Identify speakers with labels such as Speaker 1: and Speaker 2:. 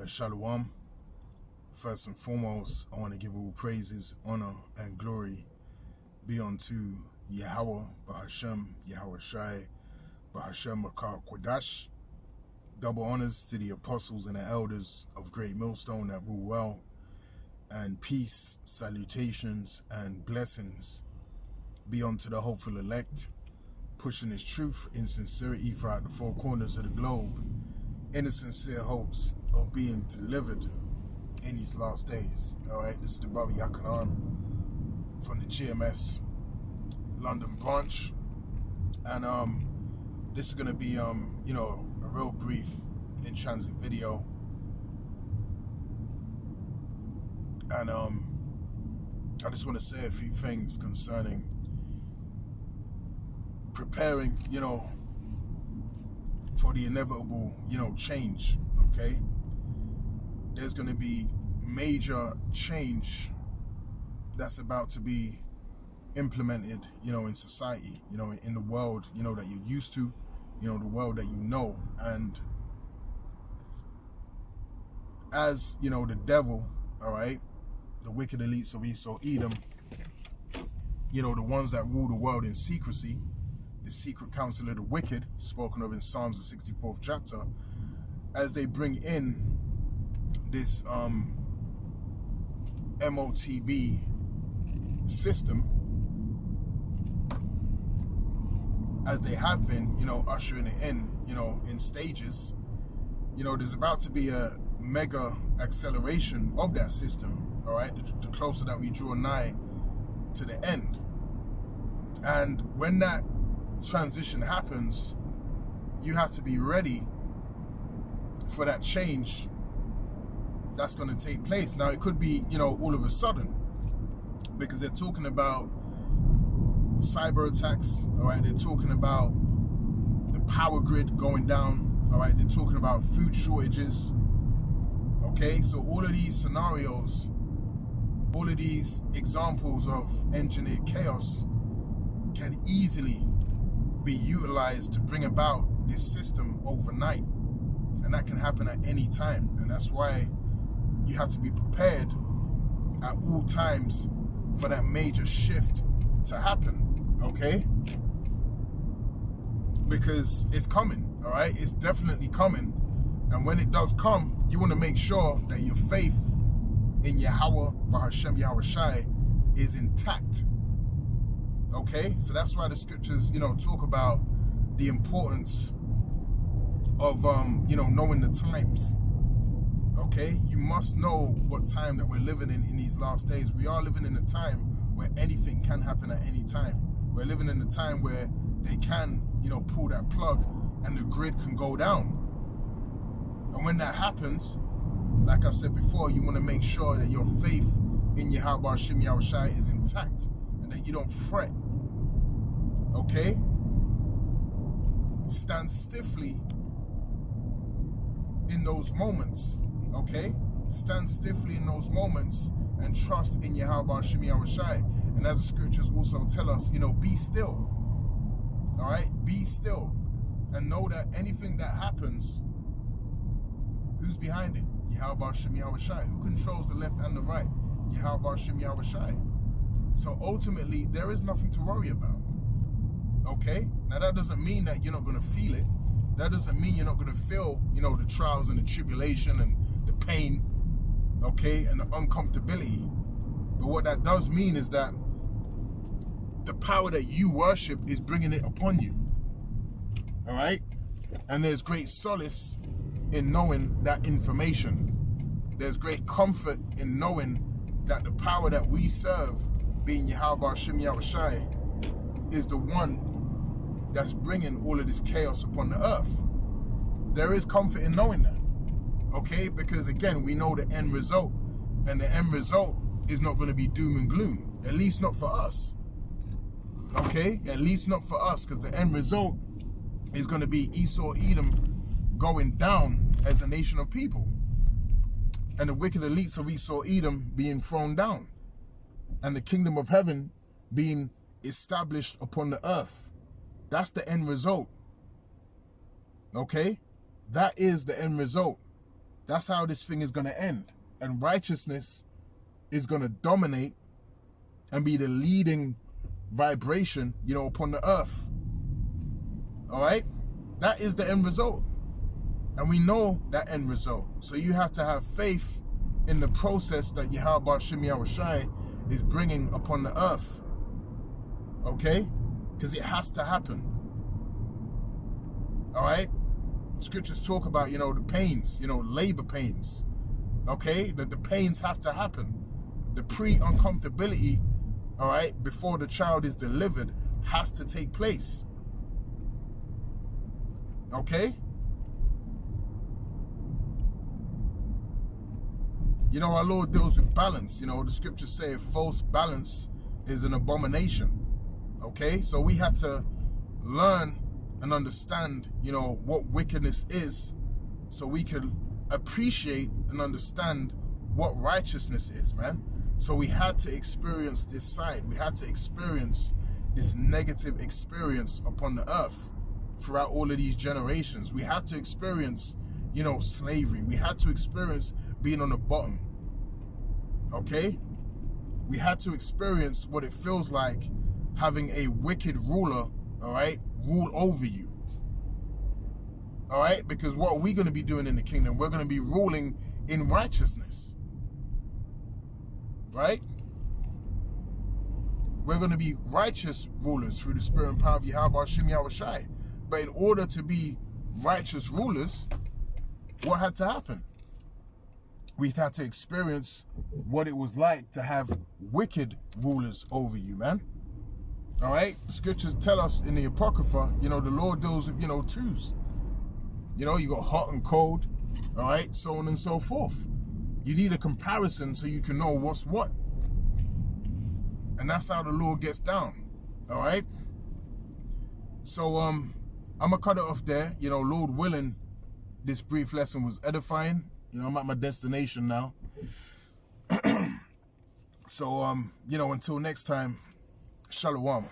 Speaker 1: Shalom. First and foremost, I want to give all praises, honor, and glory be unto Yahweh, Bahashem, Yahweh Shai, Bahashem Makar Kodash. Double honors to the apostles and the elders of Great Millstone that rule well, and peace, salutations, and blessings be unto the hopeful elect, pushing his truth in sincerity throughout the four corners of the globe, in the sincere hopes of being delivered in these last days. All right, this is the brother Yakanan from the GMS London branch, and this is gonna be a real brief in transit video, and I just want to say a few things concerning preparing, for the inevitable, change. Okay, there's going to be major change that's about to be implemented, in society, in the world, that you're used to, the world that you know. And as, the devil, all right, the wicked elites of Esau, Edom, the ones that rule the world in secrecy, the secret council of the wicked, spoken of in Psalms, the 64th chapter, as they bring in this MOTB system, as they have been, ushering it in stages, there's about to be a mega acceleration of that system, all right, the closer that we draw nigh to the end. And when that transition happens, you have to be ready for that change that's going to take place. Now, it could be, all of a sudden, because they're talking about cyber attacks, all right? They're talking about the power grid going down, all right? They're talking about food shortages, okay? So all of these scenarios, all of these examples of engineered chaos can easily be utilized to bring about this system overnight. And that can happen at any time. And that's why you have to be prepared at all times for that major shift to happen, okay? Because it's coming, all right? It's definitely coming. And when it does come, you want to make sure that your faith in Yahweh, Bahashem, Yahweh Shai, is intact. Okay, so that's why the scriptures, talk about the importance of, knowing the times. Okay, you must know what time that we're living in these last days. We are living in a time where anything can happen at any time. We're living in a time where they can, pull that plug and the grid can go down. And when that happens, like I said before, you want to make sure that your faith in Yahweh Hashem Yahweh Shai is intact and that you don't fret. Okay? Stand stiffly in those moments. Okay? Stand stiffly in those moments and trust in Yahweh Hashem Yahweh Shai. And as the scriptures also tell us, be still. All right? Be still. And know that anything that happens, who's behind it? Yahweh Hashem Yahweh Shai. Who controls the left and the right? Yahweh Hashem Yahweh Shai. So ultimately, there is nothing to worry about. Okay? Now that doesn't mean that you're not going to feel it. That doesn't mean you're not going to feel, the trials and the tribulation and the pain, okay, and the uncomfortability. But what that does mean is that the power that you worship is bringing it upon you. All right? And there's great solace in knowing that information. There's great comfort in knowing that the power that we serve, being Yahweh Hashem Yahweh Shai, is the one that's bringing all of this chaos upon the earth. There is comfort in knowing that, okay? Because again, we know the end result, and the end result is not going to be doom and gloom, at least not for us, okay? At least not for us, because the end result is going to be Esau, Edom going down as a nation of people, and the wicked elites of Esau, Edom being thrown down, and the kingdom of heaven being established upon the earth. That's the end result. Okay? That is the end result. That's how this thing is going to end. And righteousness is going to dominate and be the leading vibration, you know, upon the earth. All right? That is the end result. And we know that end result. So you have to have faith in the process that Yahweh Shemi Awashai is bringing upon the earth. Okay? Because it has to happen. All right? Scriptures talk about, you know, the pains, you know, labor pains. Okay? That the pains have to happen. The pre-uncomfortability, all right, before the child is delivered has to take place. Okay? You know, our Lord deals with balance. You know, the scriptures say false balance is an abomination. Okay? So we had to learn and understand, you know, what wickedness is so we could appreciate and understand what righteousness is, man. So we had to experience this side. We had to experience this negative experience upon the earth throughout all of these generations. We had to experience, you know, slavery. We had to experience being on the bottom. Okay? We had to experience what it feels like having a wicked ruler, all right, rule over you. All right? Because what are we going to be doing in the kingdom? We're going to be ruling in righteousness. Right? We're going to be righteous rulers through the spirit and power of Yahweh Shemi Awashai. But in order to be righteous rulers, what had to happen? We had to experience what it was like to have wicked rulers over you, man. All right? The scriptures tell us in the Apocrypha, you know, the Lord deals with, you know, twos. You know, you got hot and cold, all right, so on and so forth. You need a comparison so you can know what's what. And that's how the Lord gets down. All right? So I'm going to cut it off there. You know, Lord willing, this brief lesson was edifying. You know, I'm at my destination now. So, you know, until next time, Shalom.